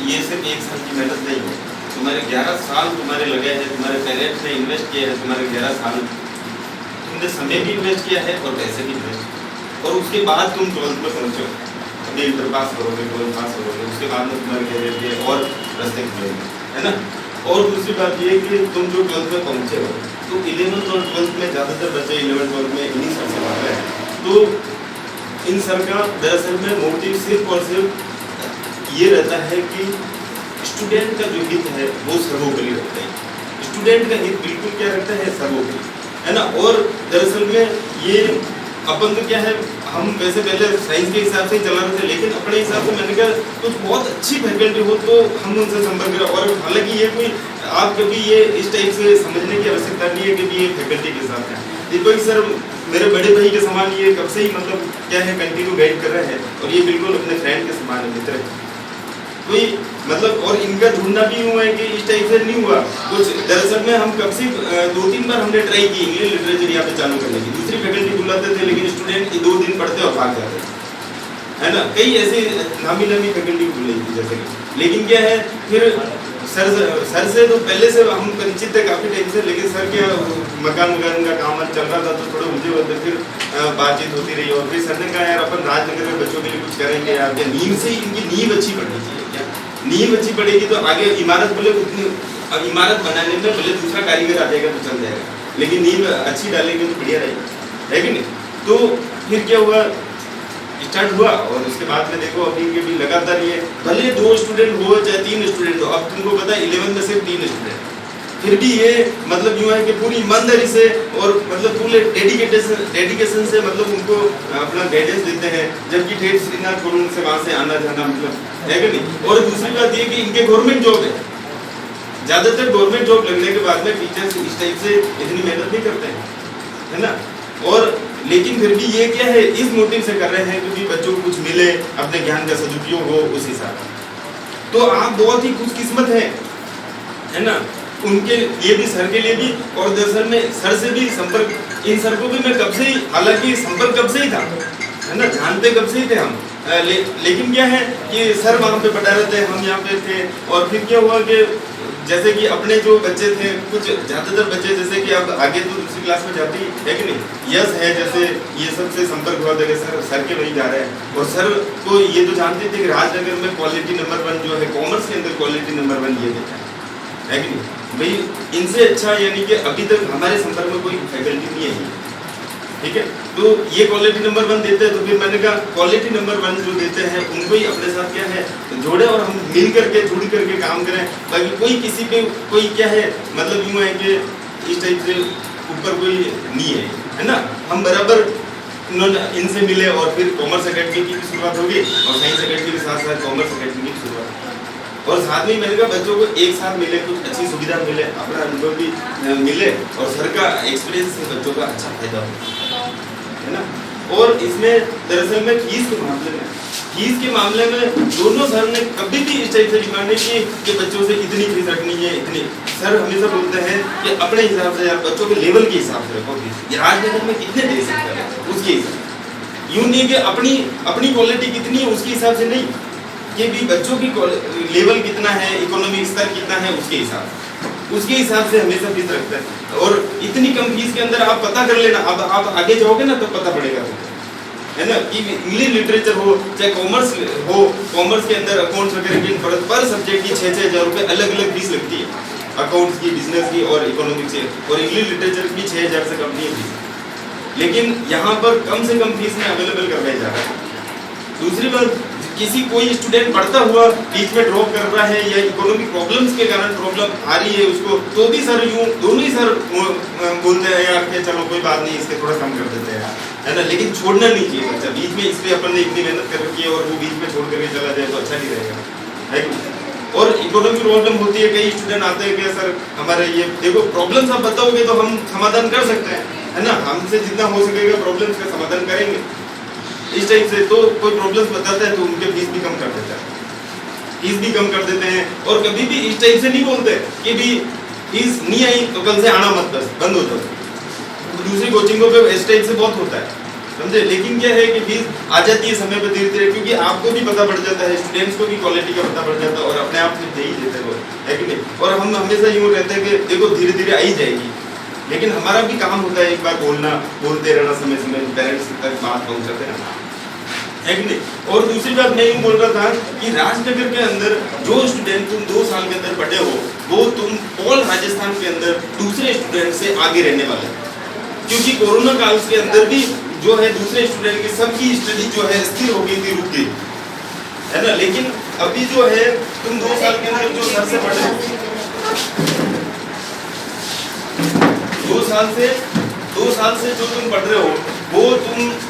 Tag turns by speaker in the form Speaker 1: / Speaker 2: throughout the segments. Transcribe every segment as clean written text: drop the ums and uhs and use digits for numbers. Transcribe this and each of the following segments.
Speaker 1: ये सिर्फ एक साल की मेहनत नहीं है, तुम्हारे 11 साल तुम्हारे लगे हैं, तुम्हारे पेरेंट्स ने इन्वेस्ट किया है, तुम्हारे 11 साल तुमने समय भी इन्वेस्ट किया है और पैसे भी इन्वेस्ट, और उसके बाद तुम 12th में पहुँचो, अभी इंटर पास करोगे, 12th पास करोगे, उसके बाद में तुम्हारे करियर के और रास्ते खुलेंगे, है ना। और दूसरी बात ये कि तुम जो 12th में पहुँचे हो, तो 11th और 12th में ज़्यादातर बच्चे 11th 12th में इन्हीं सर से पढ़ रहे हैं, तो इन सर का दरअसल में मोटिव सिर्फ और सिर्फ ये रहता है कि स्टूडेंट का जो हित है वो सर्वोपरि रखते हैं। स्टूडेंट का हित बिल्कुल क्या रखता है, सर्वोपरि, है ना। और दरअसल में ये अपन तो क्या है, हम वैसे पहले साइंस के हिसाब से ही चला रहे थे, लेकिन अपने हिसाब से मैंने कहा कुछ बहुत अच्छी फैकल्टी हो तो हम उनसे संपर्क करें। और हालांकि ये कोई आप कभी ये इस टाइप से समझने की आवश्यकता नहीं है कि ये फैकल्टी के साथ है। दीपक सर मेरे बड़े भाई के समान ये कब से ही मतलब क्या है कंटिन्यू गाइड कर रहे हैं, और ये बिल्कुल अपने फ्रेंड के समान है, मित्र है कोई मतलब। और इनका ढूंढना भी हुआ है कि इस टाइप से नहीं हुआ कुछ। दरअसल में हम कब से 2-3 बार हमने ट्राई की इंग्लिश लिटरेचर यहाँ पे चालू करने की, दूसरी फैकल्टी बुलाते थे लेकिन स्टूडेंट 2 दिन पढ़ते और भाग जाते, है ना। कई ऐसे नामी फैकल्टी बुलाई थी जैसे कि, लेकिन क्या है फिर सर से तो पहले से हम परिचित थे काफ़ी टाइम से, लेकिन सर के मकान का काम चल रहा था तो थोड़े उलझे हुए थे, फिर बातचीत होती रही और फिर सर ने कहा यार अपन राजनगर में बच्चों के लिए कुछ करेंगे यार, क्या नींव से ही इनकी नींव अच्छी पड़नी चाहिए, क्या नींव अच्छी पड़ेगी तो आगे इमारत बोले उतनी, अब इमारत बनाने में भले दूसरा कारीगर आ जाएगा तो चल जाएगा, लेकिन नींव अच्छी डालेंगे तो बढ़िया रहेगी, है कि नहीं। तो फिर क्या हुआ, स्टार्ट हुआ और उसके बाद में देखो अभी के भी लगातार ये भले 2 स्टूडेंट हो चाहे 3 स्टूडेंट हो, अब तुमको पता है 11 में सिर्फ 3 स्टूडेंट, फिर भी ये मतलब यूँ है कि पूरी ईमानदारी से और मतलब पूरे डेडिकेशन से मतलब उनको अपना गाइडेंस देते हैं, जबकि ठेठ श्रीनाथ कोलोनी से वहाँ से आना जाना मतलब है कि नहीं। और दूसरी बात ये कि इनके गवर्नमेंट जॉब है, ज़्यादातर गवर्नमेंट जॉब लगने के बाद में टीचर्स इस टाइप से इतनी मेहनत नहीं करते हैं, है ना। और लेकिन फिर भी ये क्या है, इस मोटिव से कर रहे हैं क्योंकि बच्चों को कुछ मिले, अपने ज्ञान का सदुपयोग हो उस हिसाब से। तो आप बहुत ही खुशकिस्मत हैं, है ना, उनके लिए भी, सर के लिए भी। और दरअसल में सर से भी संपर्क, इन सर को भी मैं कब से ही, हालांकि संपर्क कब से ही था, है ना, जानते कब से ही थे हम, लेकिन क्या है कि सर वहाँ पे पढ़ा रहे थे, हम यहाँ पे थे। और फिर क्या हुआ कि जैसे कि अपने जो बच्चे थे, कुछ ज़्यादातर बच्चे जैसे कि अब आगे तो दूसरी क्लास में जाती है कि नहीं, यस है जैसे ये सब से संपर्क हुआ था कि सर के वहीं जा रहे हैं। और सर को ये तो जानते थे कि राजनगर में क्वालिटी नंबर 1 जो है कॉमर्स के अंदर क्वालिटी नंबर 1 ये देता है कि नहीं भाई। इनसे अच्छा यानी कि अभी तक हमारे संपर्क में कोई फैकल्टी नहीं है, ठीक है। तो ये क्वालिटी नंबर 1 देते हैं, तो फिर मैंने कहा क्वालिटी नंबर 1 जो देते हैं उनको ही अपने साथ क्या है जोड़े और हम मिल करके जुड़ करके काम करें। बाकी कोई किसी पे कोई क्या है मतलब यूँ है कि इस टाइप से ऊपर कोई नहीं है ना। हम बराबर इनसे मिले और फिर कॉमर्स अकेडमी की भी शुरुआत होगी और साइंस अकेडमी के साथ साथ कॉमर्स अकेडमी की शुरुआत, और साथ में मैंने कहा बच्चों को एक साथ मिले, कुछ अच्छी सुविधा मिले, अपना अनुभव भी मिले और सर का एक्सपीरियंस से बच्चों का अच्छा फायदा हो, है ना। और इसमें दरअसल में फीस के मामले में दोनों सर ने कभी भी इस टाइप से डिमांड नहीं की कि बच्चों से इतनी फीस रखनी है इतनी। सर हमेशा बोलते हैं कि अपने हिसाब से यार बच्चों के लेवल के हिसाब से रखो फीस, राजनगर में कितने दे सकते हैं उसके हिसाब से, यूँ नहीं कि अपनी क्वालिटी कितनी है उसके हिसाब से नहीं, कि भी बच्चों की लेवल कितना है, इकोनॉमिक स्तर कितना है उसके हिसाब से हमेशा फीस रखते हैं। और इतनी कम फीस के अंदर आप पता कर लेना, अब आप आगे जाओगे ना तो पता पड़ेगा, है ना, कि इंग्लिश लिटरेचर हो चाहे कॉमर्स हो, कॉमर्स के अंदर अकाउंट्स वगैरह की पर सब्जेक्ट की 6-6 हज़ार रुपये अलग अलग फीस लगती है, अकाउंट्स की, बिजनेस की और इकोनॉमिक्स की, और इंग्लिश लिटरेचर की 6 हज़ार से कम नहीं है फीस, लेकिन यहाँ पर कम से कम फीस में अवेलेबल करवाया जा रहा है। दूसरी बात, किसी कोई स्टूडेंट पढ़ता हुआ बीच में ड्रॉप कर रहा है या इकोनॉमिक प्रॉब्लम्स के कारण प्रॉब्लम आ रही है उसको, तो भी सर यूँ दोनों ही सर बोलते हैं यार कि चलो कोई बात नहीं इसके थोड़ा कम कर देते हैं, है ना, लेकिन छोड़ना नहीं चाहिए बच्चा बीच में। इस पर अपन ने इतनी मेहनत कर रखी है और वो बीच में छोड़ करके चला जाए तो अच्छा नहीं रहेगा, है कि। और इकोनॉमिक प्रॉब्लम होती है, कई स्टूडेंट आते हैं कि सर हमारे ये देखो प्रॉब्लम्स आप बताओगे तो हम समाधान कर सकते हैं, है ना, हमसे जितना हो सकेगा प्रॉब्लम्स का समाधान करेंगे इस टाइप से। तो कोई प्रॉब्लम्स बताता है तो उनके फीस भी कम कर देते हैं, और कभी भी इस टाइप से नहीं बोलते कि भी फीस नहीं आई तो कल से आना मत, बस बंद हो जाओ। दूसरी कोचिंगों पे इस टाइप से बहुत होता है, समझे। लेकिन क्या है कि फीस आ जाती है समय पर धीरे धीरे, क्योंकि आपको भी पता पड़ जाता है, स्टूडेंट्स को भी क्वालिटी का पता पड़ जाता है और अपने आप में दे ही देते हैं, है कि नहीं। और हम हमेशा यूँ रहते हैं कि देखो धीरे धीरे आ ही जाएगी, लेकिन हमारा भी काम होता है एक बार बोलते रहना, समय समय पेरेंट्स तक बात पहुँचाते रहना, है कि नहीं। और दूसरी बात मैं यूँ बोल रहा था कि राजनगर के अंदर जो स्टूडेंट तुम 2 साल के अंदर पढ़े हो, वो तुम ऑल राजस्थान के अंदर दूसरे स्टूडेंट से आगे रहने वाले हैं, क्योंकि कोरोना काल के अंदर भी जो है दूसरे स्टूडेंट की सबकी स्टडी जो है स्थिर हो गई थी, रुक गई, है ना। लेकिन अभी जो है तुम 2 साल के अंदर जो सर से पढ़े, 2 साल से जो तुम पढ़ रहे हो, वो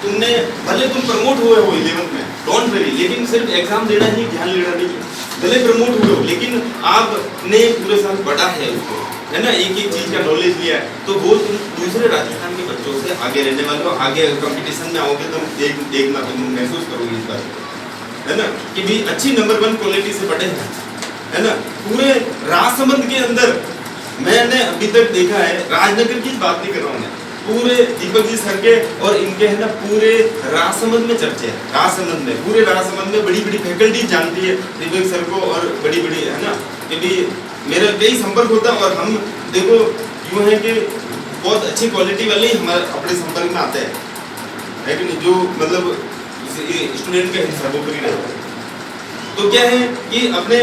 Speaker 1: तुमने भले तुम प्रमोट हुए हो 11th में, डोंट वरी, लेकिन सिर्फ एग्जाम देना ही ध्यान लेना नहीं है। भले प्रमोट हुए हो, लेकिन आपने पूरे साल पढ़ा है उसको, है ना, एक एक चीज का नॉलेज लिया है, तो वो तुम दूसरे राजस्थान के बच्चों से आगे रहने वाले हो। आगे कंपटीशन में आओगे तो देखना, तुम महसूस करोगे इस बात, है ना, कि भी अच्छी नंबर 1 क्वालिटी से पढ़े हैं, है ना। पूरे राजसमंद के अंदर मैंने अभी तक देखा है, राजनगर की बात नहीं कर रहा हूँ मैं, पूरे दीपक जी सर के और इनके, है ना, पूरे राजसमंद में चर्चे हैं, राजसमंद में, पूरे राजसमंद में बड़ी बड़ी फैकल्टी जानती है दीपक सर को, और बड़ी बड़ी, है ना, कि भी मेरा कई संपर्क होता है, और हम देखो यूँ है कि बहुत अच्छी क्वालिटी वाले ही हमारे अपने संपर्क में आते हैं, है कि नहीं, जो मतलब स्टूडेंट के सर्वोपरि रहता है। तो क्या है कि अपने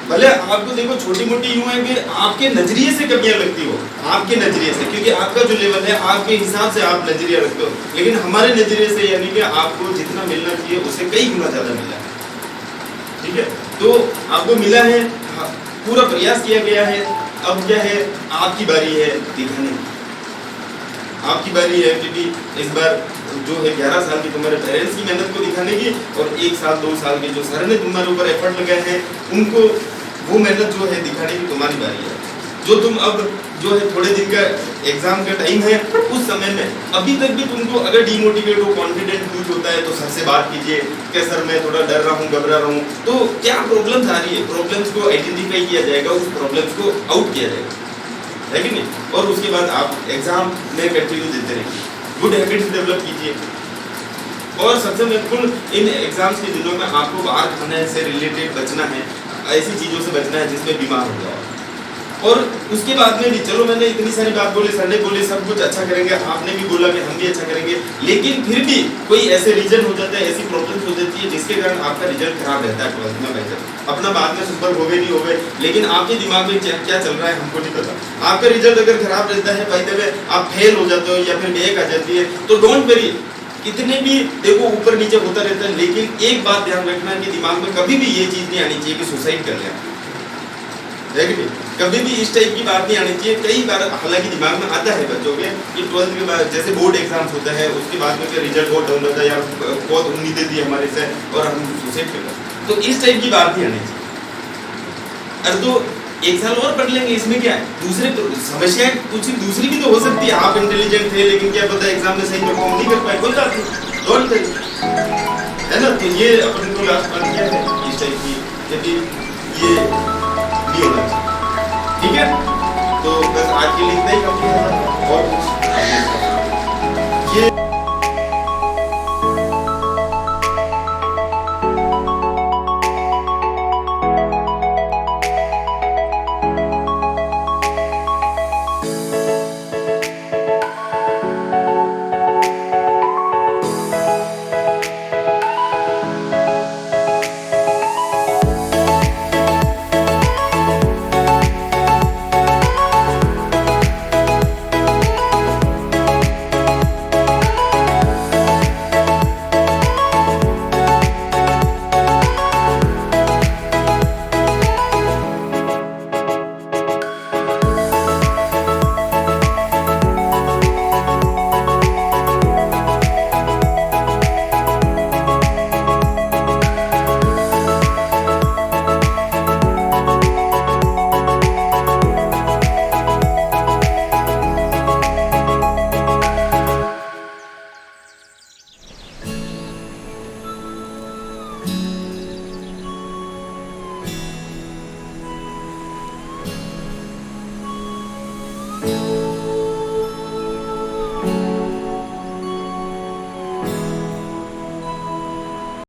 Speaker 1: भले आपको देखो छोटी मोटी यूँ है कि आपके नजरिए से कमियां लगती हो, आपके नजरिए से, क्योंकि आपका जो लेवल है आपके हिसाब से आप नजरिया रखते हो, लेकिन हमारे नजरिए से यानी कि आपको जितना मिलना चाहिए उससे कई गुना ज्यादा मिला है, ठीक है। तो आपको मिला है, पूरा प्रयास किया गया है, अब क्या है, आपकी बारी है दिखाने की, आपकी बारी है, क्योंकि इस बार जो है 11 साल की तुम्हारे पेरेंट्स की मेहनत को दिखाने की, और 1 साल 2 साल के जो सर ने तुम्हारे ऊपर एफर्ट लगाए हैं, उनको वो मेहनत जो है दिखाने की तुम्हारी बारी है। जो तुम अब जो है थोड़े दिन का एग्जाम का टाइम है, उस समय में अभी तक भी तुमको अगर डिमोटिवेट हो, कॉन्फिडेंट लूज होता है, तो सर से बात कीजिए कि सर मैं थोड़ा डर रहा हूँ, घबरा रहा हूँ, तो क्या प्रॉब्लम्स आ रही है, प्रॉब्लम्स को आइडेंटिफाई किया जाएगा, उस प्रॉब्लम्स को आउट किया जाएगा, है कि नहीं। और उसके बाद आप एग्जाम में कंटिन्यू देते रहिए, गुड हैबिट्स डेवलप कीजिए, और सबसे महत्वपूर्ण इन एग्जाम्स के दिनों में आपको बाहर खाने से रिलेटेड बचना है, ऐसी चीज़ों से बचना है जिसमें बीमार हो जाओ। और उसके बाद में भी चलो मैंने इतनी सारी बात बोली, सर ने बोली सब कुछ अच्छा करेंगे, आपने भी बोला कि हम भी अच्छा करेंगे, लेकिन फिर भी कोई ऐसे रीजन हो जाता है, ऐसी प्रॉब्लम्स हो जाती है जिसके कारण आपका रिजल्ट खराब रहता है 12th में बेहतर, अपना बाद में सुपर हो गए नहीं हो गए, लेकिन आपके दिमाग में क्या चल रहा है हमको नहीं पता। आपका रिजल्ट अगर खराब रहता है, बाय द वे आप फेल हो जाते हो या फिर बैक आ जाती है, तो डोंट वरी, कितने भी देखो ऊपर नीचे होता रहता है, लेकिन एक बात ध्यान रखना कि दिमाग में कभी भी ये चीज़ नहीं आनी चाहिए कि सुसाइड कर लें, है कि नहीं, कभी भी इस टाइप की बात नहीं आनी चाहिए। कई बार हालांकि दिमाग में आता है बच्चों के कि 12th के बाद जैसे बोर्ड एग्जाम्स होता है, उसके बाद में रिजल्ट बहुत डाउन होता है, या बहुत उम्मीदें थी हमारे से और हम सुसाइड कर रहे हैं, तो इस टाइप की बात नहीं आनी चाहिए। अरे तो 1 साल और पढ़ लेंगे, इसमें क्या है, दूसरे समस्याएं कुछ दूसरी भी तो हो सकती है, आप इंटेलिजेंट थे लेकिन क्या पता एग्जाम में सही परफॉर्म नहीं कर पाए, कोई बात नहीं, डोंट वरी, है ना। तो ये अपन को लास्ट बात क्या है इस टाइप की, यदि ये नहीं होना चाहिए, ठीक है। तो बस आज के लिए इतना ही काफी है, और ये